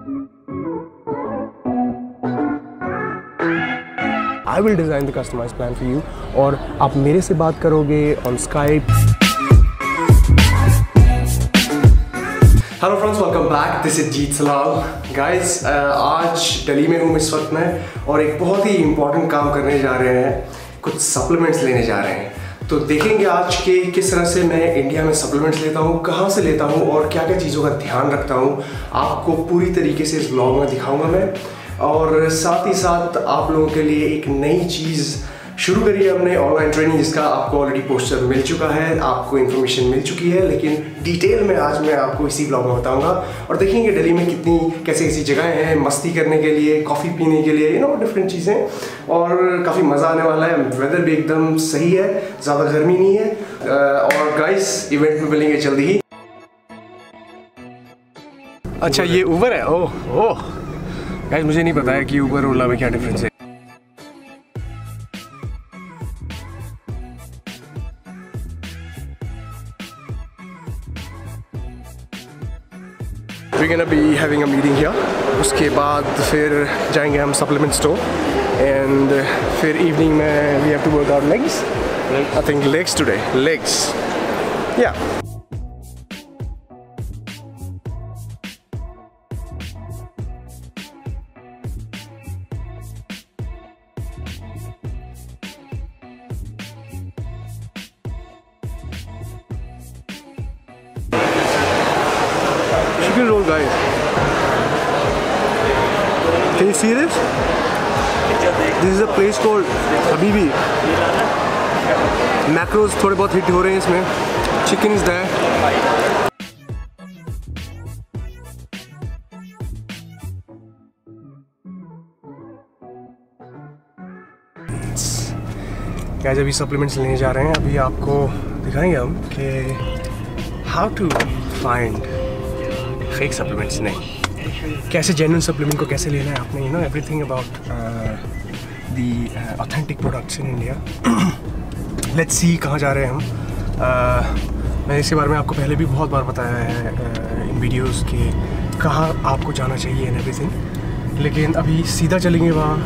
I will design the customized plan for you और आप मेरे से बात करोगे on Skype. Hello friends, welcome back. This is Jeet Salal. Guys, आज दिल्ली में हूँ इस वक्त मैं और एक बहुत ही इम्पोर्टेंट काम करने जा रहे हैं. कुछ सप्लीमेंट्स लेने जा रहे हैं. तो देखेंगे आज के किस तरह से मैं इंडिया में सप्लीमेंट्स लेता हूँ, कहाँ से लेता हूँ और क्या क्या चीज़ों का ध्यान रखता हूँ. आपको पूरी तरीके से इस ब्लॉग में दिखाऊंगा मैं. और साथ ही साथ आप लोगों के लिए एक नई चीज़ शुरू करी है हमने, ऑनलाइन ट्रेनिंग, जिसका आपको ऑलरेडी पोस्टर मिल चुका है, आपको इन्फॉर्मेशन मिल चुकी है, लेकिन डिटेल में आज मैं आपको इसी ब्लॉग में बताऊंगा. और देखेंगे दिल्ली में कितनी कैसी कैसी जगहें हैं मस्ती करने के लिए, कॉफ़ी पीने के लिए, डिफरेंट चीज़ें, और काफ़ी मज़ा आने वाला है. वेदर भी एकदम सही है, ज़्यादा गर्मी नहीं है. और गाइस, इवेंट में मिलेंगे जल्दी ही. अच्छा, ये उबर है. ओह गाइस, मुझे नहीं पता है कि उबर ओला में क्या डिफरेंस है. We're gonna be having a meeting here. उसके बाद फिर जाएंगे हम supplement store and फिर evening में we have to work out legs. I think legs today. Legs. Yeah. Chicken roll, guys. Can you see this? This is a place called Habibi. Macros थोड़े बहुत hit हो रहे हैं इसमें. Chicken is there. क्या अभी supplements लेने जा रहे हैं. अभी आपको दिखाएंगे हम कि how to find fake supplements नहीं, कैसे जेन्युइन सप्लीमेंट को कैसे लेना है आपने, everything about the authentic products in India. Let's see कहाँ जा रहे हैं हम. मैंने इसके बारे में आपको पहले भी बहुत बार बताया है इन वीडियोस के कहाँ आपको जाना चाहिए एंड एवरीथिंग, लेकिन अभी सीधा चलेंगे वहाँ.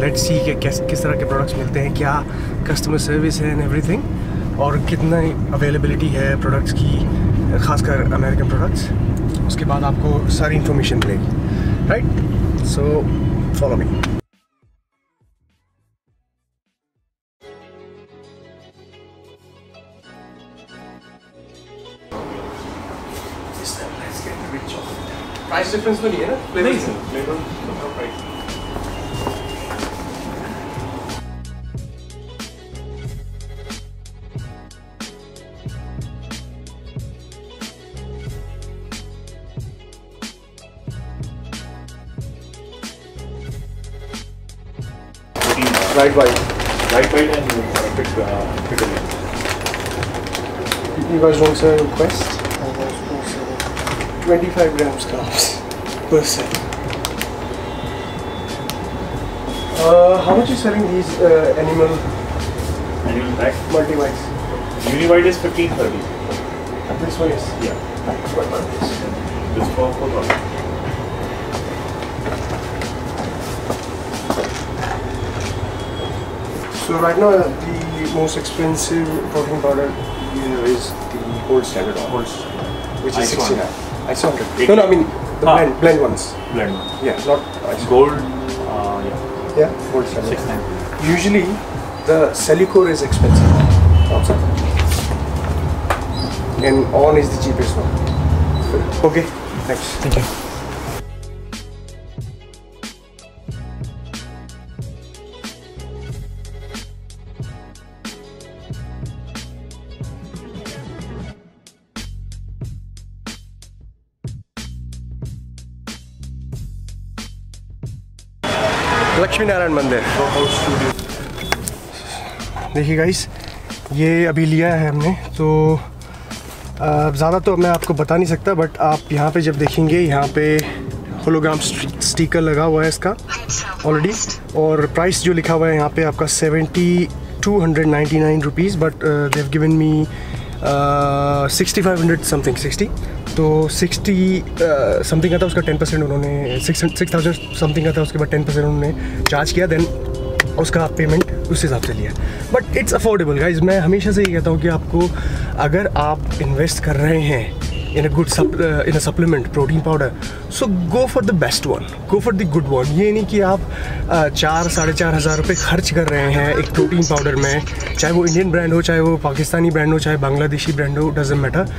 लेट्स सी कि किस तरह के प्रोडक्ट्स मिलते हैं, क्या कस्टमर सर्विस है एंड एवरीथिंग, और कितना अवेलेबिलिटी है प्रोडक्ट्स की, खासकर अमेरिकन प्रोडक्ट्स. उसके बाद आपको सारी इंफॉर्मेशन मिलेगी. Right, so follow me. Price difference तो नहीं है ना? नहीं sir, flavour price. Light white and pickle. You guys want to request? 25 grams carbs per set. How much is selling these animal pack? Multi-whites. Uni-white is 1530. This one is? Yeah. What about this? This for 4,000. So right now the most expensive protein powder here is the Gold Standard oil, which is 69. Ice 100. No, I mean the blend ones. Blend. Yeah, not ice. Gold. Yeah, Gold Standard. 690. Usually the Celicore is expensive outside, and On is the cheapest one. Okay, next. Thank you. Lakshmi Narayan मंदिर. देखिए guys, ये अभी लिया है हमने, तो ज़्यादा तो मैं आपको बता नहीं सकता, बट आप यहाँ पे जब देखेंगे, यहाँ पे होलोग्राम स्टिकर लगा हुआ है इसका ऑलरेडी, और प्राइस जो लिखा हुआ है यहाँ पे आपका 7299 rupees, but they have given me 6500 something 60. तो 60 समथिंग का था, उसका 10% उन्होंने 6,000 समथिंग का था, उसके बाद 10% उन्होंने चार्ज किया, देन उसका पेमेंट उस हिसाब से लिया। But it's affordable guys. मैं हमेशा से ये कहता हूँ कि आपको अगर आप इन्वेस्ट कर रहे हैं in a good in a supplement protein powder, so go for the best one, go for the good one। ये नहीं कि आप 4-4,500 रुपये खर्च कर रहे हैं एक प्रोटीन पाउडर में, चाहे वो इंडियन ब्रांड हो, चाहे वो पाकिस्तानी ब्रांड हो, चाहे बांग्लादेशी ब्रांड हो, डजंट मैटर।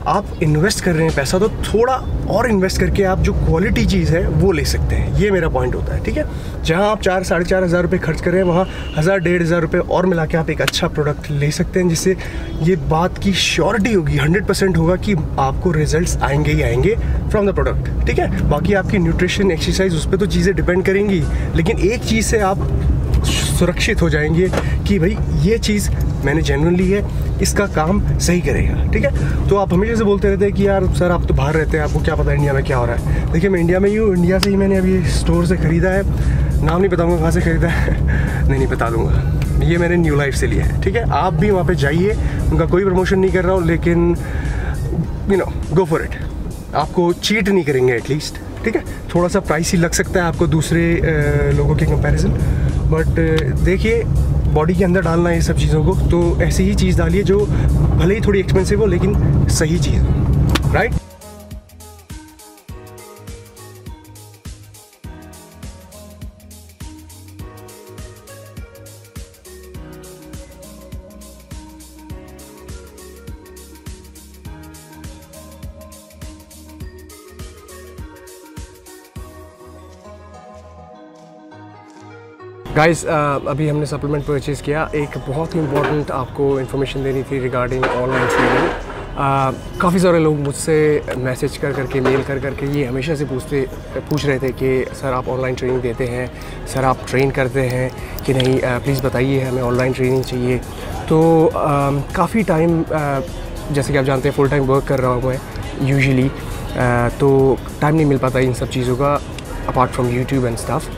आप इन्वेस्ट कर रहे हैं पैसा, तो थोड़ा और इन्वेस्ट करके आप जो क्वालिटी चीज़ है वो ले सकते हैं। ये मेरा पॉइंट होता है, ठीक है। जहाँ आप 4-4,500 रुपये खर्च कर रहे हैं, वहाँ 1,000-1,500 रुपये और मिला के आप एक अच्छा प्रोडक्ट ले सकते हैं, जिससे ये बात की श्योरिटी होगी, 100% होगा कि आपको रिजल्ट्स आएंगे ही आएंगे फ्रॉम द प्रोडक्ट, ठीक है। बाकी आपकी न्यूट्रिशन, एक्सरसाइज, उस पर तो चीज़ें डिपेंड करेंगी, लेकिन एक चीज़ से आप सुरक्षित हो जाएंगे कि भाई ये चीज़ मैंने जेन्युइन ली है, इसका काम सही करेगा, ठीक है। तो आप हमेशा से बोलते रहते हैं कि यार सर आप तो बाहर रहते हैं, आपको क्या पता इंडिया में क्या हो रहा है। देखिए मैं इंडिया में ही हूँ, इंडिया से ही मैंने अभी स्टोर से ख़रीदा है, नाम नहीं बताऊँगा कहाँ से ख़रीदा है नहीं बता दूँगा। ये मैंने न्यू लाइफ से लिया है, ठीक है। आप भी वहाँ पर जाइए, उनका कोई प्रमोशन नहीं कर रहा हूँ, लेकिन you know go for it. आपको चीट नहीं करेंगे एटलीस्ट, ठीक है। थोड़ा सा प्राइस ही लग सकता है आपको दूसरे लोगों के कंपैरिजन, बट देखिए बॉडी के अंदर डालना है ये सब चीज़ों को, तो ऐसी ही चीज़ डालिए जो भले ही थोड़ी एक्सपेंसिव हो लेकिन सही चीज़ हो, राइट। गाइस अभी हमने सप्लीमेंट परचेज़ किया। एक बहुत ही इंपॉर्टेंट आपको इन्फॉर्मेशन देनी थी रिगार्डिंग ऑनलाइन ट्रेनिंग। काफ़ी सारे लोग मुझसे मैसेज कर करके, मेल कर करके ये हमेशा से पूछ रहे थे कि सर आप ऑनलाइन ट्रेनिंग देते हैं, सर आप ट्रेन करते हैं कि नहीं, प्लीज़ बताइए, हमें ऑनलाइन ट्रेनिंग चाहिए। तो काफ़ी टाइम, जैसे कि आप जानते हैं फुल टाइम वर्क कर रहा हूँ मैं यूजुअली, तो टाइम नहीं मिल पाता इन सब चीज़ों का apart from YouTube and stuff.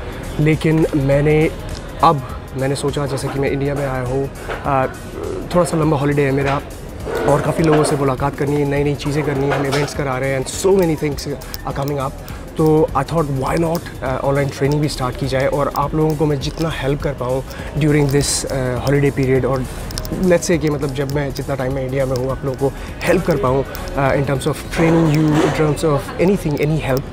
लेकिन मैंने सोचा, जैसे कि मैं इंडिया में आया हूँ, थोड़ा सा लंबा हॉलीडे है मेरा और काफ़ी लोगों से मुलाकात करनी है, नई नई चीज़ें करनी है, हम इवेंट्स करा रहे हैं and so many things are coming up. तो I thought why not online training भी स्टार्ट की जाए और आप लोगों को मैं जितना हेल्प कर पाऊँ ड्यूरिंग दिस हॉलीडे पीरियड, और लेट्स से कि मतलब जब मैं जितना टाइम मैं इंडिया में हूँ आप लोगों को हेल्प कर पाऊँ in terms of training you, in terms of anything, any help.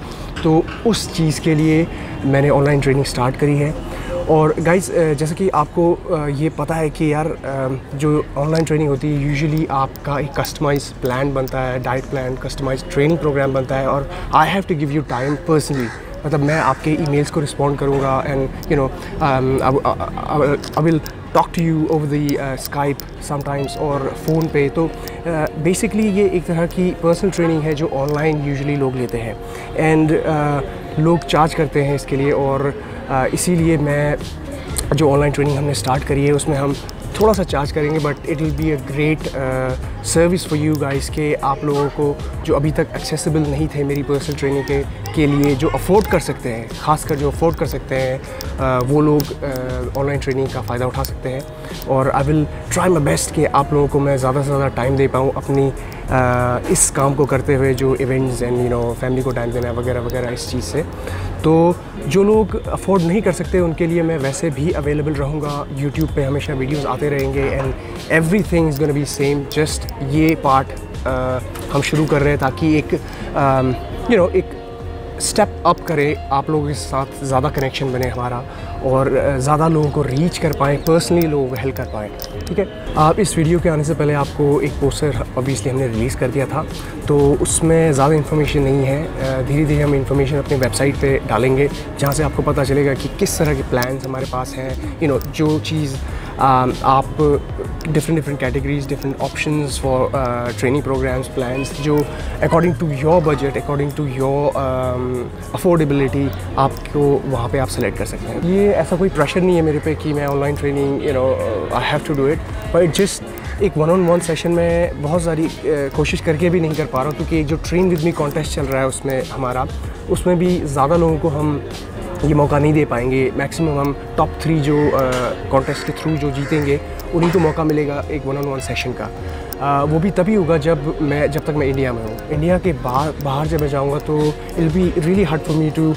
तो उस चीज़ के लिए मैंने ऑनलाइन ट्रेनिंग स्टार्ट करी है। और गाइस जैसे कि आपको ये पता है कि यार जो ऑनलाइन ट्रेनिंग होती है यूजुअली आपका एक कस्टमाइज प्लान बनता है, diet plan, customize training program बनता है, और I have to give you time personally. मतलब मैं आपके ईमेल्स को रिस्पॉन्ड करूँगा and you know I will talk to you over the Skype sometimes और फ़ोन पे। तो बेसिकली ये एक तरह की पर्सनल ट्रेनिंग है जो ऑनलाइन यूजुअली लोग लेते हैं एंड लोग चार्ज करते हैं इसके लिए, और इसीलिए मैं जो ऑनलाइन ट्रेनिंग हमने स्टार्ट करी है उसमें हम थोड़ा सा चार्ज करेंगे, but it will be a great service for you guys के आप लोगों को जो अभी तक एक्सेसिबल नहीं थे मेरी पर्सनल ट्रेनिंग के लिए, जो अफोर्ड कर सकते हैं, ख़ासकर जो अफोर्ड कर सकते हैं वो लोग ऑनलाइन ट्रेनिंग का फ़ायदा उठा सकते हैं। और I will try my best कि आप लोगों को मैं ज़्यादा से ज़्यादा टाइम दे पाऊँ अपनी इस काम को करते हुए, जो events and you no family को टाइम देना वगैरह वगैरह इस चीज़ से। तो जो लोग अफोर्ड नहीं कर सकते उनके लिए मैं वैसे भी अवेलेबल रहूँगा, यूट्यूब पे हमेशा वीडियोस आते रहेंगे and everything is gonna be same. Just ये पार्ट हम शुरू कर रहे हैं ताकि एक यू नो एक स्टेप अप करें, आप लोगों के साथ ज़्यादा कनेक्शन बने हमारा और ज़्यादा लोगों को रीच कर पाएँ, पर्सनली लोगों को हेल्प कर पाएँ, ठीक है। आप इस वीडियो के आने से पहले आपको एक पोस्टर ऑब्वियसली हमने रिलीज़ कर दिया था, तो उसमें ज़्यादा इन्फॉर्मेशन नहीं है। धीरे धीरे हम इन्फॉर्मेशन अपने वेबसाइट पे डालेंगे जहाँ से आपको पता चलेगा कि किस तरह के प्लान्स हमारे पास हैं, यू नो जो चीज़ आप different categories, different options for training programs, plans जो according to your budget, according to your affordability आपको वहाँ पे आप सेलेक्ट कर सकते हैं। ये ऐसा कोई प्रेशर नहीं है मेरे पे कि मैं online training you know I have to do it, but just एक 1-on-1 सेशन में बहुत सारी कोशिश करके भी नहीं कर पा रहा हूँ, क्योंकि एक जो ट्रेन विद मी कॉन्टेस्ट चल रहा है उसमें हमारा, उसमें भी ज़्यादा लोगों को हम ये मौका नहीं दे पाएंगे। मैक्सिमम हम टॉप 3 जो कॉन्टेस्ट के थ्रू जो जीतेंगे उन्हीं को मौका मिलेगा एक 1-on-1 सेशन का। वो भी तभी होगा जब तक मैं इंडिया में हूँ। इंडिया के बाहर जब मैं जाऊँगा तो it be really hard for me to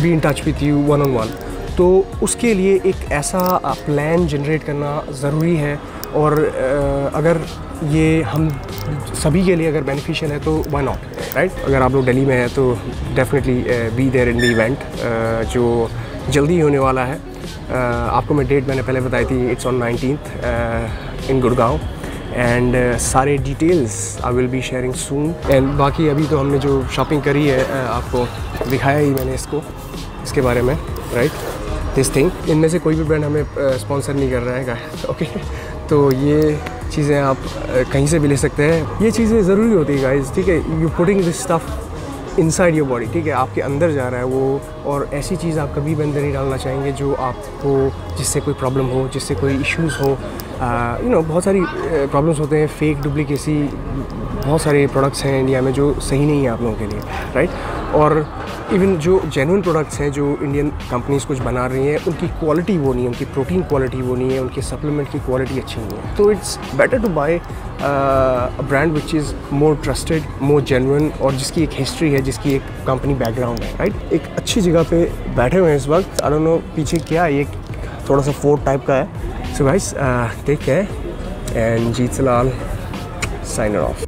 be in touch with you one on one. तो उसके लिए एक ऐसा प्लान जनरेट करना ज़रूरी है, और अगर ये हम सभी के लिए अगर बेनिफिशियल है तो व्हाई नॉट, राइट। अगर आप लोग दिल्ली में हैं तो definitely be there in the event जो जल्दी होने वाला है। आपको मैं डेट मैंने पहले बताई थी, it's on 19th in Gurgaon, and सारे details I will be sharing soon. And बाकी अभी तो हमने जो शॉपिंग करी है आपको दिखाया ही मैंने इसके बारे में, राइट, दिस थिंग। इनमें से कोई भी ब्रांड हमें स्पॉन्सर नहीं कर रहा है गाइस, ओके। तो ये चीज़ें आप कहीं से भी ले सकते हैं। ये चीज़ें ज़रूरी होती है गाइस, ठीक है। You putting this stuff inside your body, ठीक है, आपके अंदर जा रहा है वो, और ऐसी चीज़ आप कभी भी अंदर नहीं डालना चाहेंगे जो आपको, जिससे कोई प्रॉब्लम हो, जिससे कोई इश्यूज़ हो। बहुत सारी प्रॉब्लम्स होते हैं, फेक डुप्लीकेसी, बहुत सारे प्रोडक्ट्स हैं इंडिया में जो सही नहीं है आप लोगों के लिए, राइट। और इवन जो जेन्युइन प्रोडक्ट्स हैं जो इंडियन कंपनीज कुछ बना रही हैं, उनकी क्वालिटी वो नहीं है, उनकी प्रोटीन क्वालिटी वो नहीं है, उनके सप्लीमेंट की क्वालिटी अच्छी नहीं है। तो it's better to buy a brand which is more trusted, more genuine, और जिसकी एक हिस्ट्री है, जिसकी एक कंपनी बैकग्राउंड है, राइट। एक अच्छी जगह पे बैठे हुए हैं इस वक्त। आई डोंट नो पीछे क्या है, ये थोड़ा सा फोर्ट टाइप का है। So guys take care, and जीत सलाल साइनर ऑफ।